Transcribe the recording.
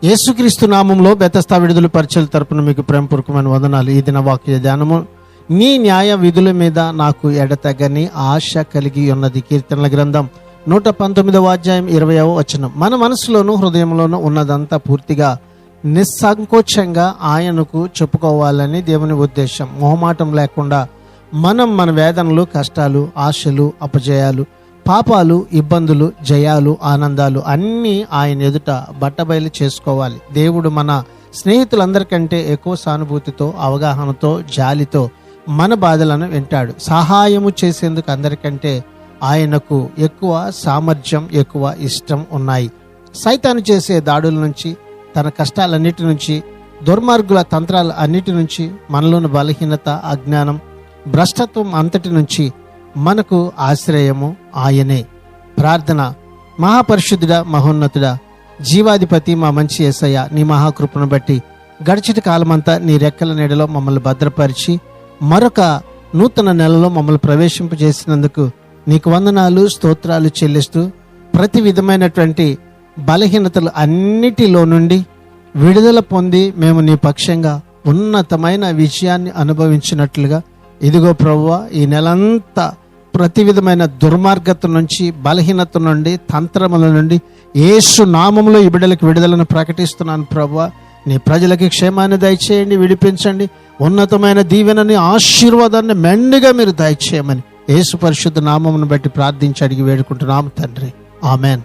యేసుక్రీస్తు నామంలో బెతస్తా విడుదల పరిచయాల తరపున మీకు ప్రేమపూర్వకమైన వందనాలు. ఈ దిన వాక్య ధ్యానము, నీ న్యాయ విధుల మీద నాకు ఎడతెగని ఆశ కలిగి ఉన్నది. కీర్తనల గ్రంథం 119వ అధ్యాయం 20వ వచనం. మన మనసులోను హృదయంలోనూ ఉన్నదంతా పూర్తిగా నిస్సంకోచంగా ఆయనకు చెప్పుకోవాలని దేవుని ఉద్దేశం. మొహమాటం లేకుండా మనం మన వేదనలు, కష్టాలు, ఆశలు, అపజయాలు, పాపాలు, ఇబ్బందులు, జయాలు, ఆనందాలు అన్నీ ఆయన ఎదుట బట్టబయలు చేసుకోవాలి. దేవుడు మన స్నేహితులందరికంటే ఎక్కువ సానుభూతితో, అవగాహనతో, జాలితో మన బాధలను వింటాడు. సహాయము చేసేందుకు అందరికంటే ఆయనకు ఎక్కువ సామర్థ్యం, ఎక్కువ ఇష్టం ఉన్నాయి. సైతాను చేసే దాడుల నుంచి, తన కష్టాలన్నిటి నుంచి, దుర్మార్గుల తంత్రాల అన్నిటి నుంచి, మనలోని బలహీనత, అజ్ఞానం, భ్రష్టత్వం అంతటి నుంచి మనకు ఆశ్రయము ఆయనే. ప్రార్థన. మహాపరిశుద్ధుడా, మహోన్నతుడా, జీవాధిపతి, మా మంచి యేసయ్య, నీ మహాకృపను బట్టి గడిచిన కాలమంతా నీ రెక్కల నీడలో మమ్మల్ని భద్రపరిచి మరొక నూతన నెలలో మమ్మల్ని ప్రవేశింపజేసినందుకు నీకు వందనాలు, స్తోత్రాలు చెల్లిస్తూ ప్రతి విధమైనటువంటి బలహీనతలు అన్నిటిలో నుండి విడుదల పొంది మేము నీ పక్షంగా ఉన్నతమైన విజయాన్ని అనుభవించినట్లుగా ఇదిగో ప్రభువా, ఈ నెలంతా ప్రతి విధమైన దుర్మార్గత నుంచి, బలహీనత నుండి, తంత్రముల నుండి యేసు నామములో ఈ బిడ్డలకు విడుదలను ప్రకటిస్తున్నాను. ప్రభువా, నీ ప్రజలకి క్షేమాన్ని దయచేయండి, విడిపించండి. ఉన్నతమైన దీవెనని, ఆశీర్వాదాన్ని మెండుగా మీరు దయచేయమని యేసు పరిశుద్ధ నామమును బట్టి ప్రార్థించి అడిగి వేడుకుంటున్నాము తండ్రి. ఆమెన్.